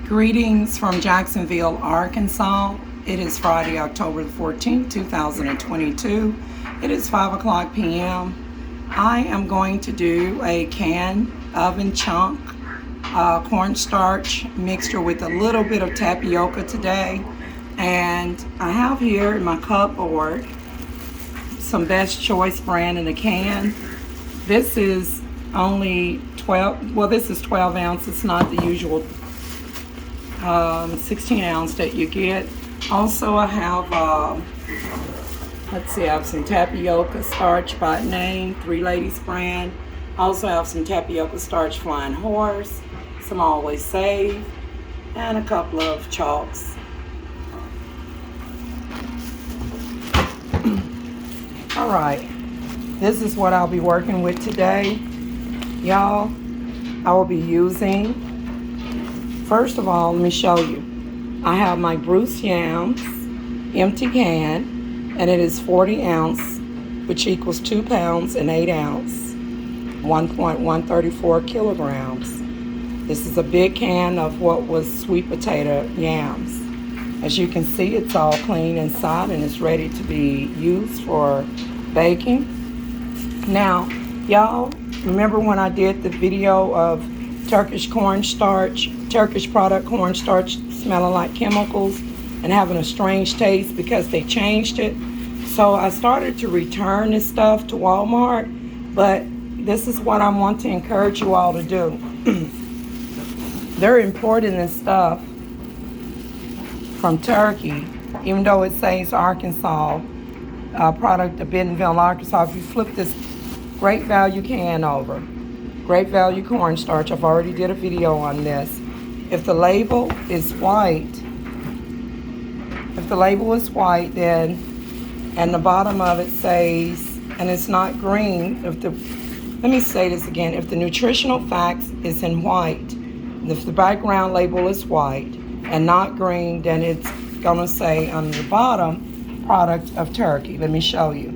Greetings from Jacksonville, Arkansas. It is Friday, October the 14th, 2022. It is 5 o'clock p.m. I am going to do a canned oven chunk cornstarch mixture with a little bit of tapioca today. And I have here in my cupboard some Best Choice brand in a can. This is only 12, well, this is 12 ounces, not the usual 16 ounce that you get. Also, I have, I have some tapioca starch by name, Three Ladies brand. Also have some tapioca starch Flying Horse, some Always Save, and a couple of chalks. All right, this is what I'll be working with today. Y'all, I will be using, first of all, let me show you. I have my Bruce Yams empty can, and it is 40 ounce, which equals 2 pounds and 8 ounce, 1.134 kilograms. This is a big can of what was sweet potato yams. As you can see, it's all clean inside and it's ready to be used for baking. Now, y'all, remember when I did the video of Turkish product cornstarch smelling like chemicals and having a strange taste because they changed it? So I started to return this stuff to Walmart, but this is what I want to encourage you all to do. They're importing this stuff from Turkey, even though it says Arkansas, product of Bentonville, Arkansas. If you flip this Great Value can over, Great Value cornstarch, I've already did a video on this. If the label is white, then, and the bottom of it says, and it's not green, let me say this again, if the nutritional facts is in white, if the background label is white and not green, then it's gonna say on the bottom, product of Turkey. Let me show you.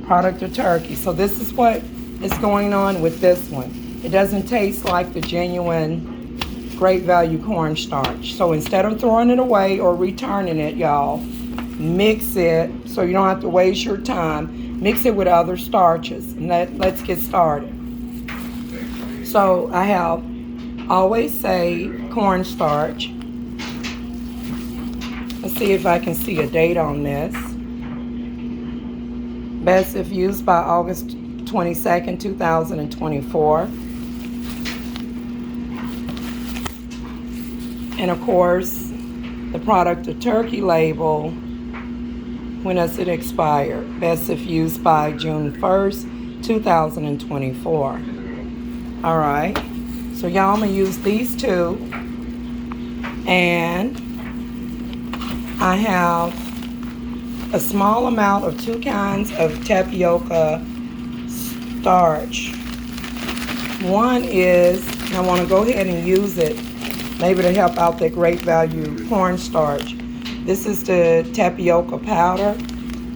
Product of Turkey. So this is what is going on with this one. It doesn't taste like the genuine Great Value cornstarch. So instead of throwing it away or returning it, y'all, mix it so you don't have to waste your time. Mix it with other starches. And let's get started. So I have Always Save cornstarch. Let's see if I can see a date on this. Best if used by August 22nd, 2024. And of course, the product of Turkey label, when does it expire? Best if used by June 1st, 2024. All right. So y'all, I'm gonna use these two. And I have a small amount of 2 kinds of tapioca starch. One is, and I want to go ahead and use it, maybe to help out that Great Value cornstarch. This is the tapioca powder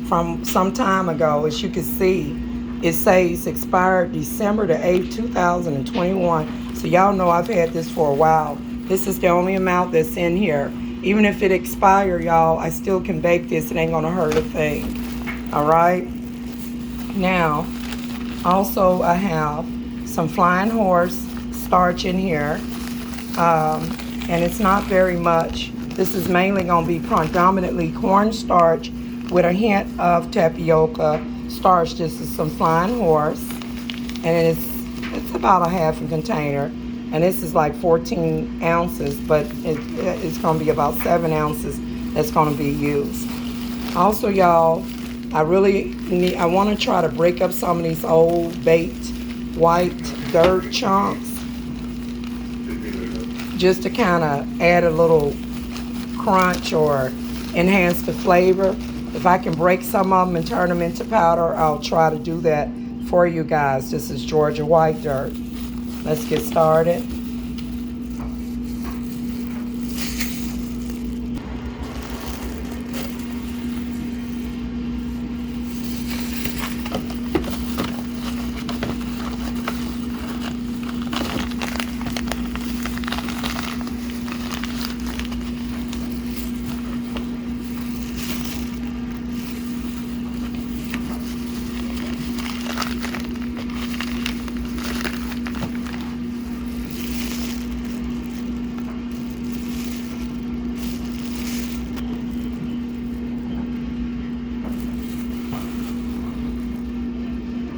from some time ago. As you can see, it says expired December the 8th, 2021. So y'all know I've had this for a while. This is the only amount that's in here. Even if it expire, y'all, I still can bake this. It ain't gonna hurt a thing. All right. Now, also I have some Flying Horse starch in here, and it's not very much. This is mainly gonna be predominantly cornstarch with a hint of tapioca starch. This is some Flying Horse, and it's about a half a container. And this is like 14 ounces, but it's gonna be about 7 ounces that's gonna be used. Also, y'all, I wanna try to break up some of these old baked white dirt chunks just to kind of add a little crunch or enhance the flavor. If I can break some of them and turn them into powder, I'll try to do that for you guys. This is Georgia white dirt. Let's get started.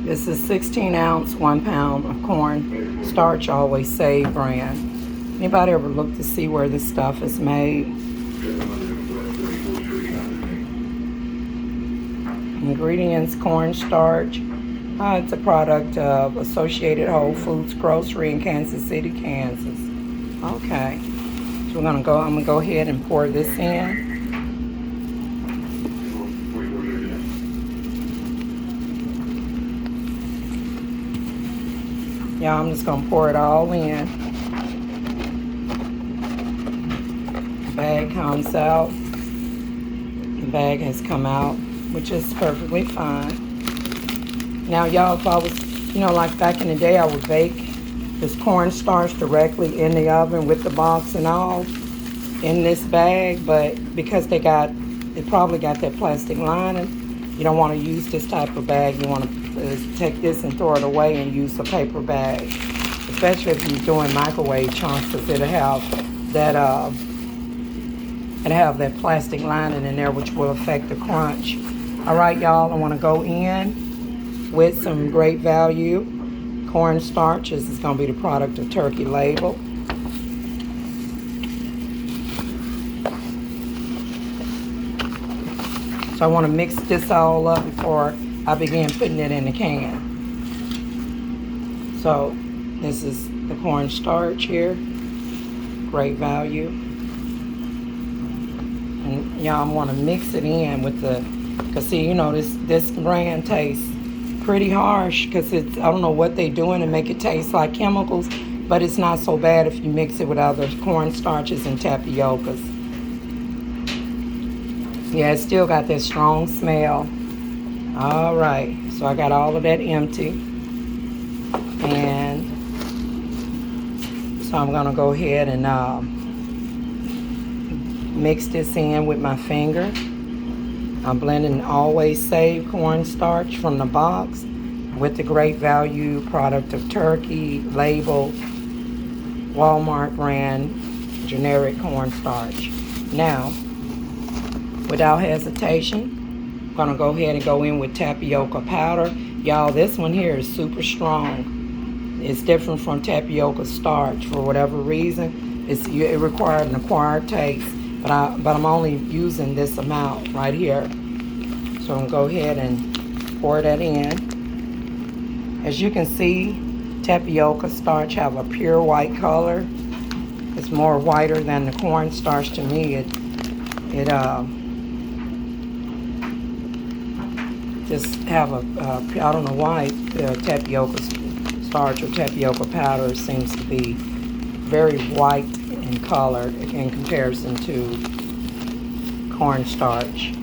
This is 16 ounce, 1 pound of corn starch, Always Save brand. Anybody ever look to see where this stuff is made? Ingredients: cornstarch. It's a product of Associated Whole Foods Grocery in Kansas City, Kansas. Okay, so I'm gonna go ahead and pour this in. Yeah, I'm just gonna pour it all in. The bag comes out. The bag has come out, which is perfectly fine. Now, y'all, if I was, like back in the day, I would bake this cornstarch directly in the oven with the box and all in this bag, but because they probably got that plastic lining, you don't want to use this type of bag. You want to take this and throw it away and use a paper bag, especially if you're doing microwave chunks, because it'll have that plastic lining in there, which will affect the crunch. All right, y'all, I want to go in with some great value cornstarch. This is going to be the product of Turkey label. So I want to mix this all up before I begin putting it in the can. So this is the cornstarch here, great value. And y'all want to mix it in with because see, this brand tastes pretty harsh because I don't know what they're doing to make it taste like chemicals, but it's not so bad if you mix it with other cornstarches and tapiocas. Yeah, it's still got that strong smell. All right, so I got all of that empty. And so I'm gonna go ahead and mix this in with my finger. I'm blending Always Save cornstarch from the box with the great value product of Turkey label, Walmart brand, generic cornstarch. Now, without hesitation, I'm gonna go ahead and go in with tapioca powder. Y'all, this one here is super strong. It's different from tapioca starch for whatever reason. It required an acquired taste, but I'm only using this amount right here. So I'm gonna go ahead and pour that in. As you can see, tapioca starch have a pure white color. It's more whiter than the cornstarch to me. It just have I don't know why tapioca starch or tapioca powder seems to be very white in color in comparison to cornstarch.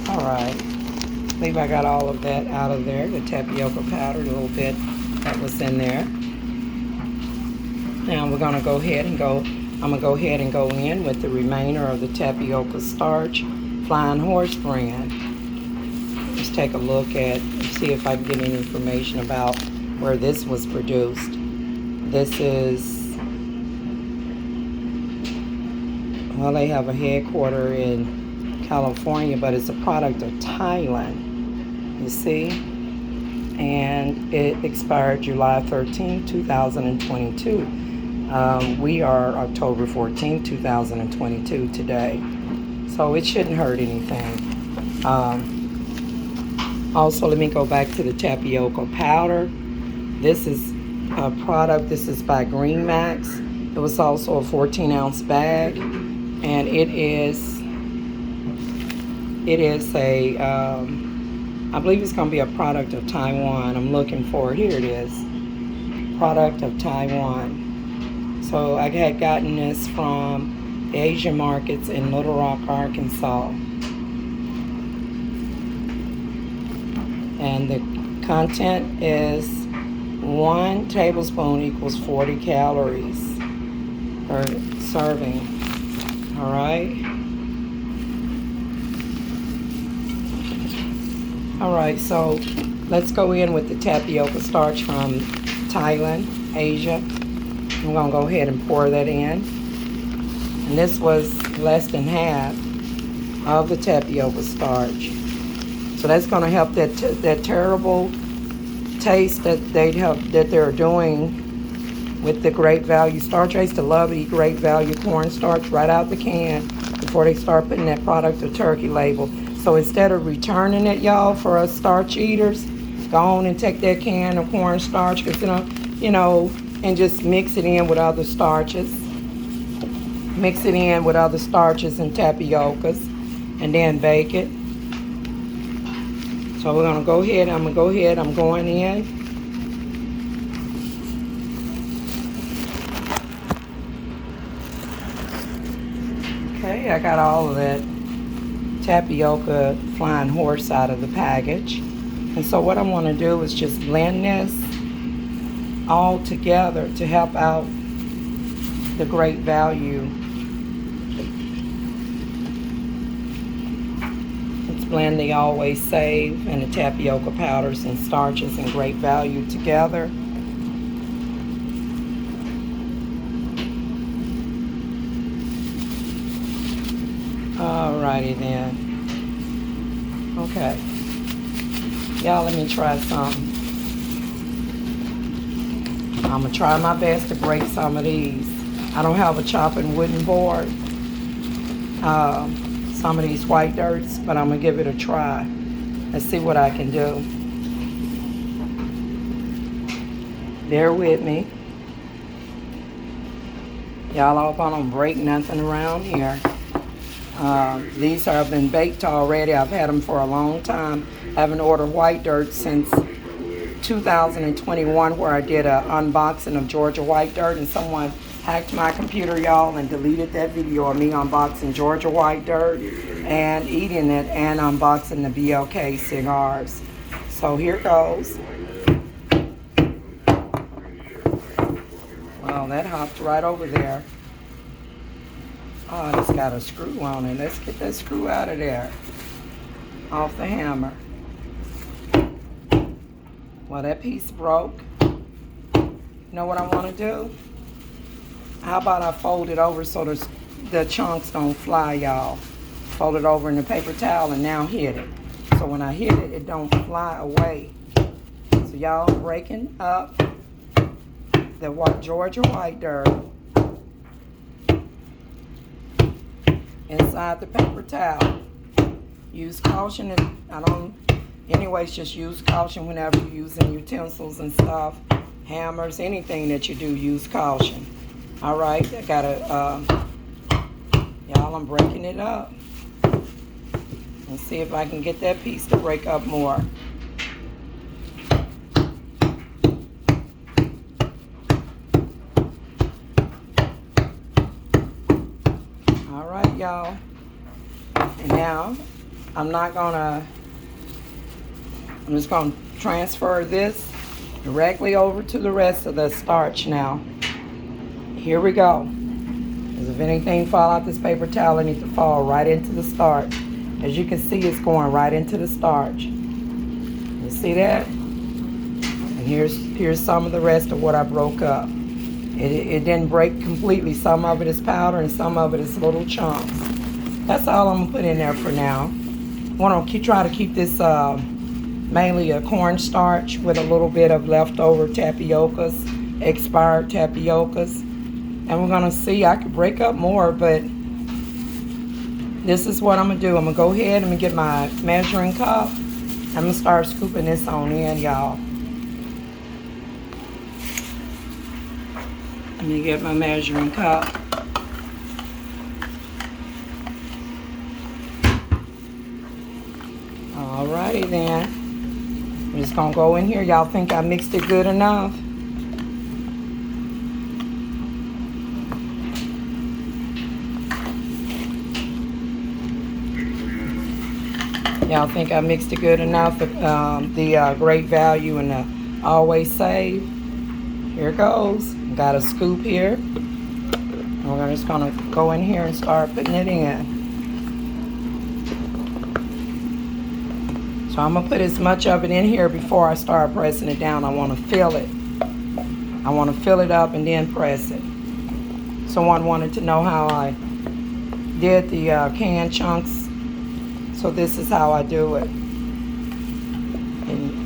All right, I believe I got all of that out of there, the tapioca powder, a little bit that was in there. Now we're gonna go ahead and I'm gonna go ahead and go in with the remainder of the tapioca starch, Flying Horse brand. Let's take a look at, see if I can get any information about where this was produced. This is, well, they have a headquarter in California, but it's a product of Thailand, you see? And it expired July 13, 2022. We are October 14, 2022 today. So it shouldn't hurt anything. Also, let me go back to the tapioca powder. This is a product, this is by Green Max. It was also a 14-ounce bag. And it is a, I believe it's gonna be a product of Taiwan. I'm looking for it, here it is. Product of Taiwan. So I had gotten this from the Asian markets in Little Rock, Arkansas. And the content is 1 tablespoon equals 40 calories per serving. All right. All right, so let's go in with the tapioca starch from Thailand, Asia. I'm gonna go ahead and pour that in. And this was less than half. of the tapioca starch. So that's going to help that terrible taste that they're doing with the Great Value starch. I used to love to eat Great Value cornstarch right out the can before they start putting that product or turkey label. So instead of returning it, y'all, for us starch eaters, go on and take that can of cornstarch, and just mix it in with other starches. Mix it in with other starches and tapiocas, and then bake it. So we're gonna go ahead. I'm going in. Okay, I got all of that tapioca flying horse out of the package. And so what I'm gonna do is just blend this all together to help out the Great Value. Let's blend the Always Save and the tapioca powders and starches and Great Value together. Alrighty then. Okay. Y'all, let me try something. I'm going to try my best to break some of these. I don't have a chopping wooden board. Some of these white dirts, but I'm going to give it a try. Let's see what I can do. Bear with me. Y'all, I hope I don't break nothing around here. These have been baked already. I've had them for a long time. I haven't ordered white dirt since 2021, where I did an unboxing of Georgia white dirt, and someone hacked my computer, y'all, and deleted that video of me unboxing Georgia white dirt and eating it and unboxing the BLK cigars. So here goes. Well, that hopped right over there. Oh, it's got a screw on it. Let's get that screw out of there. Off the hammer. Well, that piece broke. You know what I want to do? How about I fold it over so the chunks don't fly, y'all. Fold it over in the paper towel and now hit it. So when I hit it, it don't fly away. So y'all, breaking up the Georgia white dirt inside the paper towel. Use caution, and anyways, just use caution whenever you're using utensils and stuff, hammers, anything that you do, use caution. All right, I gotta, y'all, I'm breaking it up. Let's see if I can get that piece to break up more. All right, y'all. And now, I'm just gonna transfer this directly over to the rest of the starch now. Here we go. Because if anything fall out this paper towel, it needs to fall right into the starch. As you can see, it's going right into the starch. You see that? And here's some of the rest of what I broke up. It didn't break completely. Some of it is powder and some of it is little chunks. That's all I'm gonna put in there for now. I want to try to keep this mainly a cornstarch with a little bit of leftover tapiocas, expired tapiocas. And we're gonna see, I could break up more, but this is what I'm gonna do. I'm gonna go ahead and get my measuring cup. I'm gonna start scooping this on in, y'all. Let me get my measuring cup. Alrighty then. I'm just gonna go in here. Y'all think I mixed it good enough? Y'all think I mixed it good enough? The Great Value and the Always Save. Here it goes. Got a scoop here. And we're just gonna go in here and start putting it in. So I'm gonna put as much of it in here before I start pressing it down. I wanna fill it. I wanna fill it up and then press it. Someone wanted to know how I did the canned chunks So this is how I do it. And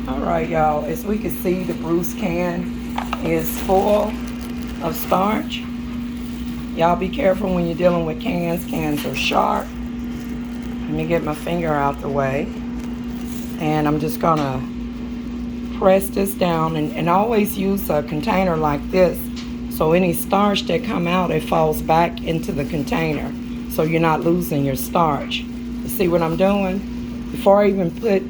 all right, y'all, as we can see, the Bruce can is full of starch. Y'all be careful when you're dealing with cans. Cans are sharp. Let me get my finger out the way. And I'm just gonna press this down, and always use a container like this, so any starch that come out, it falls back into the container, so you're not losing your starch. You see what I'm doing? Before I even put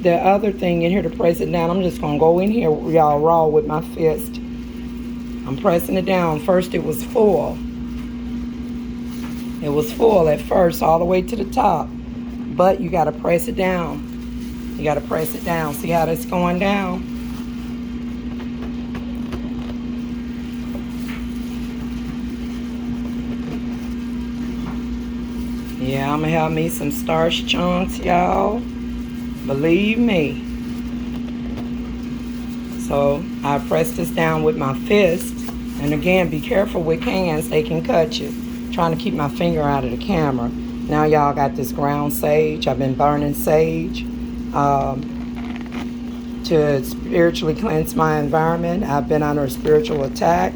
the other thing in here to press it down, I'm just gonna go in here, y'all, raw with my fist. I'm pressing it down. First it was full. It was full at first, all the way to the top, but you gotta press it down. You gotta press it down. See how that's going down? Yeah, I'm gonna have me some starch chunks, y'all. Believe me. So I press this down with my fist. And again, be careful with cans, they can cut you. Trying to keep my finger out of the camera. Now y'all got this ground sage. I've been burning sage to spiritually cleanse my environment. I've been under a spiritual attack.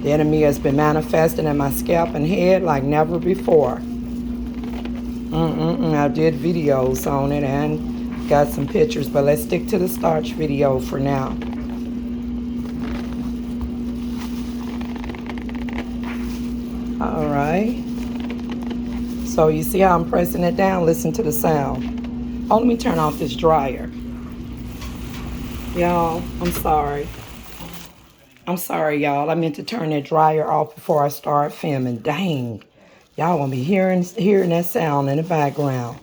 The enemy has been manifesting in my scalp and head like never before. I did videos on it and got some pictures, but let's stick to the starch video for now. All right. So you see how I'm pressing it down? Listen to the sound. Oh, let me turn off this dryer. Y'all, I'm sorry. I'm sorry, y'all. I meant to turn that dryer off before I start filming. Dang. Y'all gonna be hearing that sound in the background.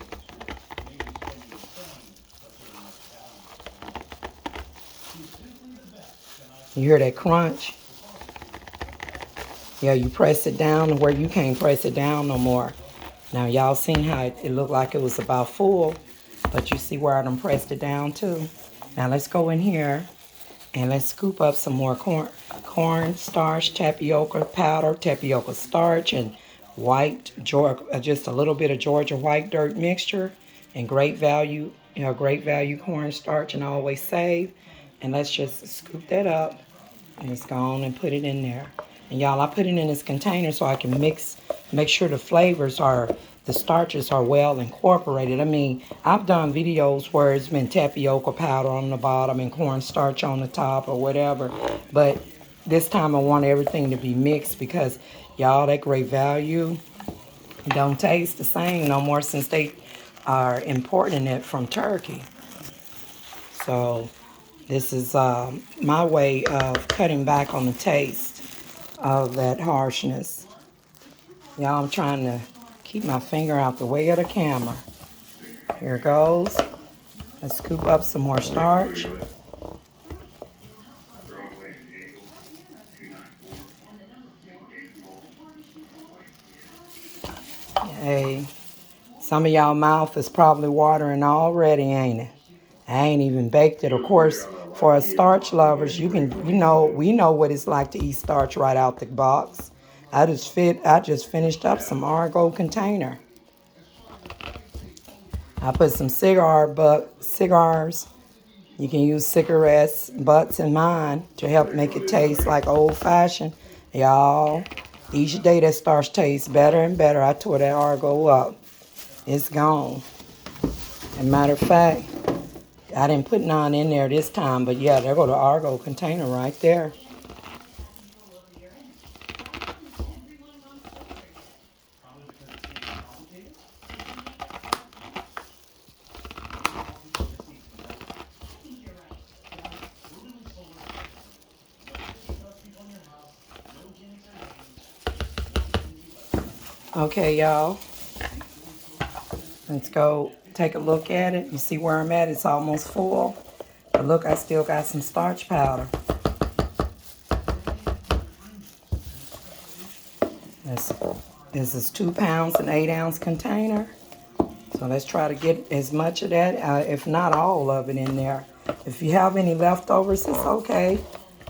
You hear that crunch? Yeah, you press it down to where you can't press it down no more. Now, y'all seen how it looked like it was about full, but you see where I done pressed it down too. Now, let's go in here and let's scoop up some more corn starch, tapioca powder, tapioca starch, and white, just a little bit of Georgia white dirt mixture, and great value, great value corn starch, and always save. And let's just scoop that up, and it's gone, and put it in there. And y'all, I put it in this container so I can make sure the flavors the starches are well incorporated. I mean, I've done videos where it's been tapioca powder on the bottom and cornstarch on the top or whatever. But this time I want everything to be mixed because, y'all, that great value don't taste the same no more since they are importing it from Turkey. So this is my way of cutting back on the taste of that harshness. Y'all, I'm trying to keep my finger out the way of the camera. Here it goes. Let's scoop up some more starch. Hey, some of y'all mouth is probably watering already, ain't it? I ain't even baked it. Of course, for us starch lovers, we know what it's like to eat starch right out the box. I just finished up some Argo container. I put some cigars. You can use cigarettes, butts in mine to help make it taste like old-fashioned. Y'all, each day that starch tastes better and better. I tore that Argo up. It's gone. As a matter of fact, I didn't put none in there this time, but yeah, there go the Argo container right there. Okay, y'all. Let's go take a look at it. You see where I'm at? It's almost full. But But look, I still got some starch powder. This is 2 pounds, an 8-ounce container. So let's try to get as much of that, if not all of it in there. If you have any leftovers, it's okay.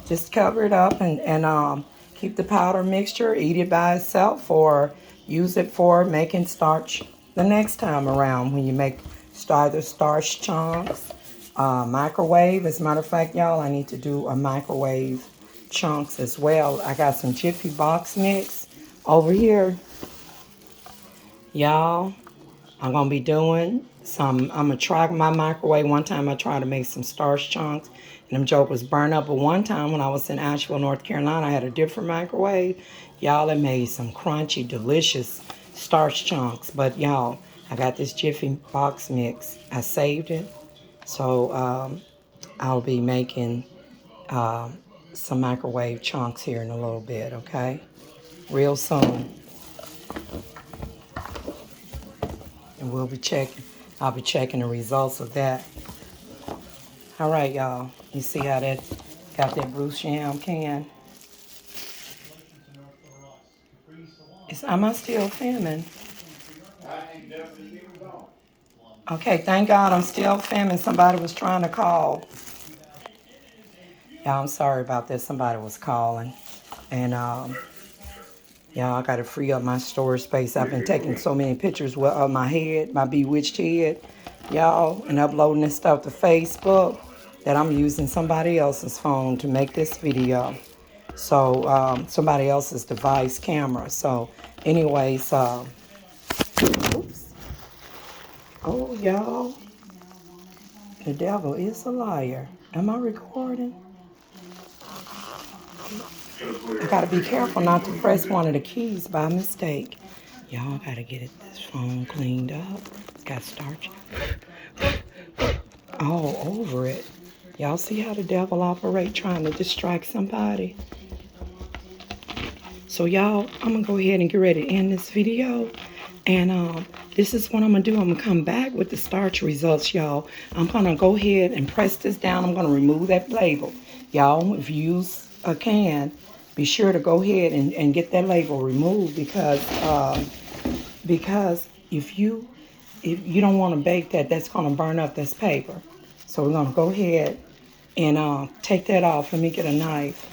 Just cover it up and keep the powder mixture, eat it by itself, or use it for making starch the next time around when you make either starch chunks, microwave. As a matter of fact, y'all, I need to do a microwave chunks as well. I got some Jiffy box mix over here, y'all. I'm going to be doing I'm going to try my microwave. One time I tried to make some starch chunks, and them jokers burned up. But one time when I was in Asheville, North Carolina, I had a different microwave. Y'all, it made some crunchy, delicious starch chunks. But y'all, I got this Jiffy box mix. I saved it. So I'll be making some microwave chunks here in a little bit, okay? Real soon. And I'll be checking the results of that. All right, y'all. You see how that got that Bruce Jam can? Am I still filming? Okay, thank God I'm still filming. Somebody was trying to call. Yeah, I'm sorry about this. Somebody was calling. And yeah, I got to free up my storage space. I've been taking so many pictures of my head, my bewitched head, y'all, and uploading this stuff to Facebook that I'm using somebody else's phone to make this video. So, somebody else's device camera. So, anyways, oops. Oh, y'all, the devil is a liar. Am I recording? I gotta be careful not to press one of the keys by mistake. Y'all gotta get this phone cleaned up. It's got starch all over it. Y'all see how the devil operate trying to distract somebody? So y'all, I'm gonna go ahead and get ready to end this video. And this is what I'm gonna do. I'm gonna come back with the starch results, y'all. I'm gonna go ahead and press this down. I'm gonna remove that label. Y'all, if you use a can, be sure to go ahead and get that label removed because if you don't want to bake that, that's gonna burn up this paper. So we're gonna go ahead and take that off. Let me get a knife.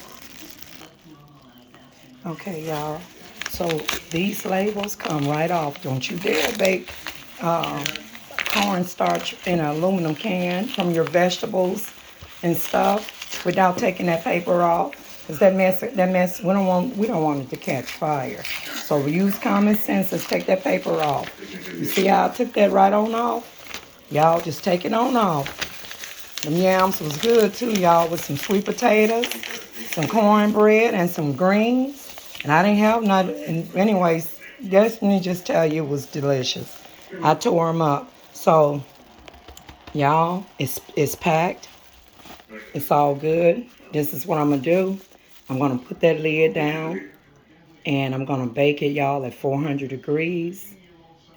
Okay, y'all. So these labels come right off. Don't you dare bake cornstarch in an aluminum can from your vegetables and stuff without taking that paper off. Because that mess, we don't want it to catch fire. So we use common sense. Let's take that paper off. You see how I took that right on off? Y'all just take it on off. Them yams was good too, y'all, with some sweet potatoes, some cornbread, and some greens. And I didn't have nothing. Anyways, let me just tell you, it was delicious. I tore them up. So, y'all, it's packed. It's all good. This is what I'm going to do. I'm going to put that lid down. And I'm going to bake it, y'all, at 400 degrees.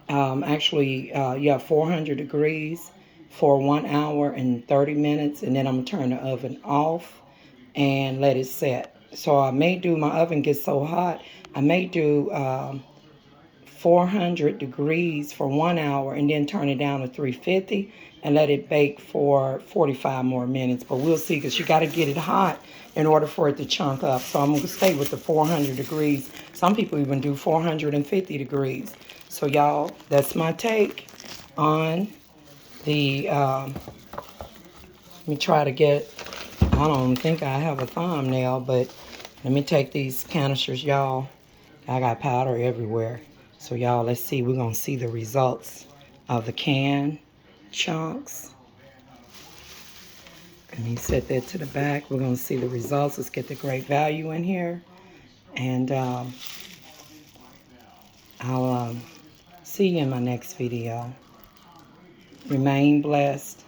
400 degrees for 1 hour and 30 minutes. And then I'm going to turn the oven off and let it set. So I may do, my oven gets so hot, I may do 400 degrees for 1 hour and then turn it down to 350 and let it bake for 45 more minutes. But we'll see, because you got to get it hot in order for it to chunk up. So I'm going to stay with the 400 degrees. Some people even do 450 degrees. So y'all, that's my take on the, let me try to get, I don't think I have a thumbnail, but let me take these canisters, y'all. I got powder everywhere. So y'all, let's see. We're going to see the results of the can chunks. Let me set that to the back. We're going to see the results. Let's get the great value in here. And I'll see you in my next video. Remain blessed.